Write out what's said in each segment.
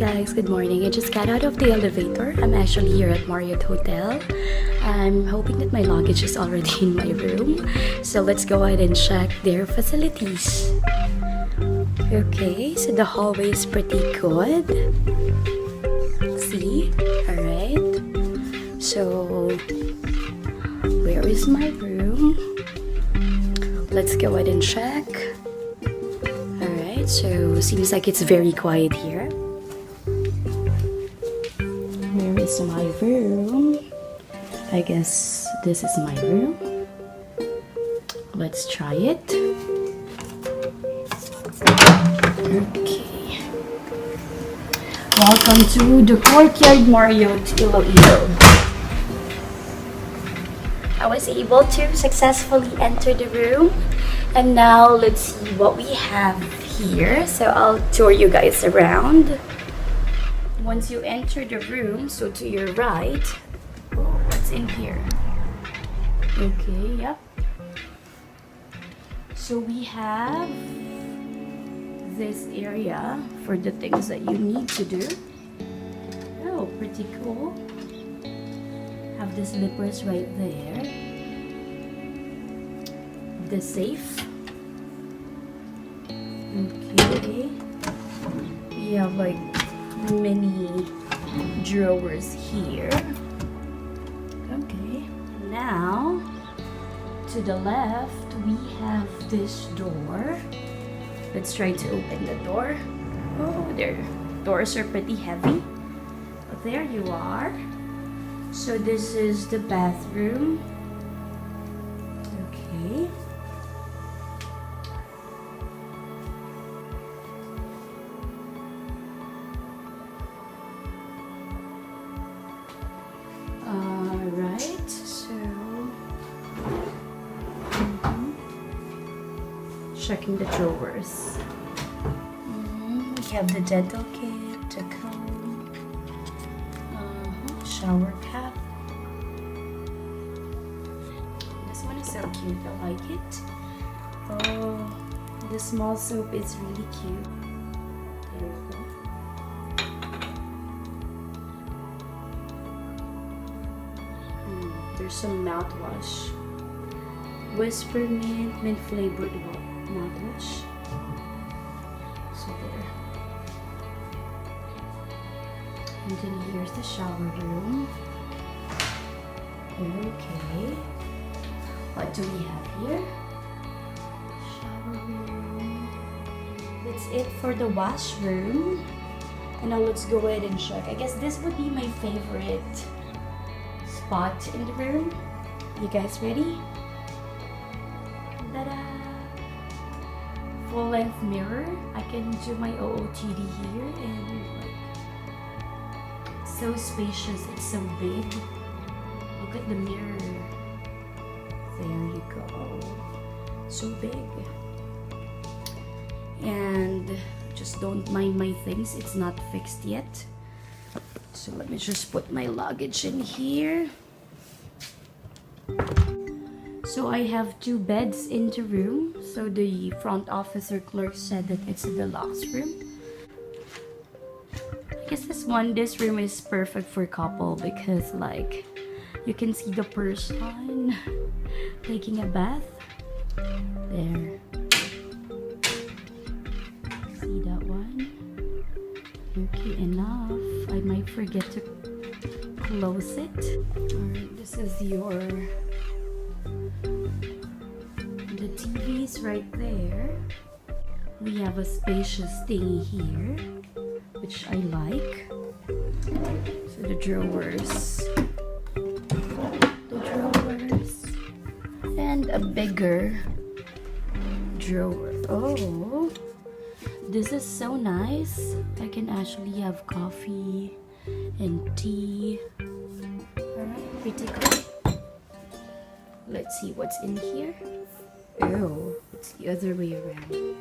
guys, good morning. I just got out of the elevator. I'm actually here at Marriott Hotel. I'm hoping that my luggage is already in my room. So let's go ahead and check their facilities. Okay, so the hallway is pretty good. See? Alright. So, where is my room? Let's go ahead and check. Alright, so seems like it's very quiet here. Where is my room? I guess this is my room. Let's try it. Okay. Welcome to the Courtyard Marriott Iloilo. I was able to successfully enter the room. And now let's see what we have here. So I'll tour you guys around. Once you enter the room, so to your right, what's in here? Okay, yep. So we have this area for the things that you need to do. Oh, pretty cool. Have the slippers right there. The safe. Okay. We have like many drawers here. Okay. Now, to the left, we have this door. Let's try to open the door. Oh, their doors are pretty heavy. But there you are. So this is the bathroom. Okay. Alright, so checking the drawers. We have the dental kit, the comb, shower cap. This one is so cute, I like it. Oh, the small soap is really cute. There we go. There's some mouthwash. Whisper mint flavored mouthwash. So there. And then here's the shower room. Okay. What do we have here? Shower room. That's it for the washroom. And now let's go ahead and check. I guess this would be my favorite spot in the room. You guys ready? Ta-da! Full-length mirror. I can do my OOTD here and like so spacious. It's so big. Look at the mirror. There you go. So big. And just don't mind my things. It's not fixed yet. So let me just put my luggage in here. So I have 2 beds in the room. So the front officer clerk said that it's a deluxe room. I guess this room is perfect for couple because like you can see the person taking a bath. There. See that one? Okay, enough. I might forget to close it. Alright, this is the TV's right there. We have a spacious thingy here, which I like. So the drawers. And a bigger drawer. Oh, this is so nice. I can actually have coffee and tea. Alright, pretty cool. Let's see what's in here. Oh, it's the other way around.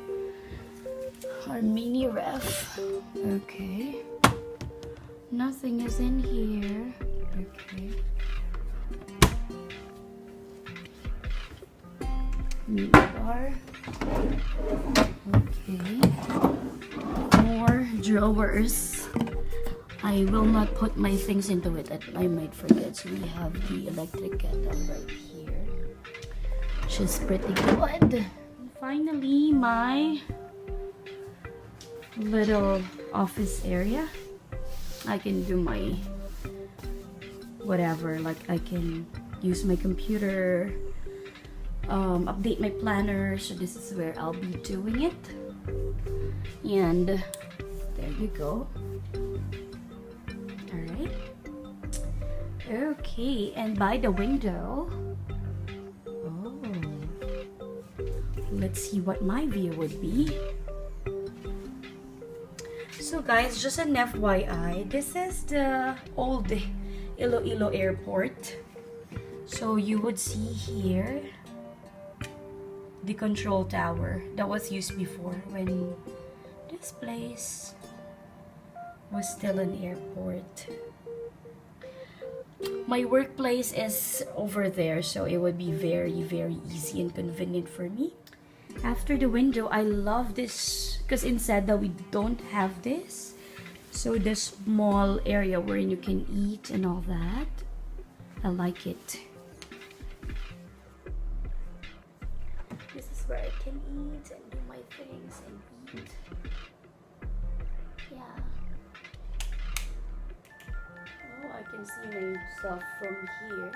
Our mini ref. Okay. Nothing is in here. Okay. Mini bar. Okay. More drawers. I will not put my things into it that I might forget. So we have the electric kettle right here. She's pretty good. And finally, my little office area. I can do my whatever, like I can use my computer, update my planner. So this is where I'll be doing it. And there you go. All right. Okay, and by the window, oh, let's see what my view would be. So guys, just an FYI, this is the old Iloilo airport. So you would see here the control tower that was used before when this place was still an airport. My workplace is over there, so it would be very easy and convenient for me. After the window, I love this because inside that we don't have this. So the small area where you can eat and all that. I like it. This is where I can eat and do my things and eat. Yeah. Oh, I can see myself from here.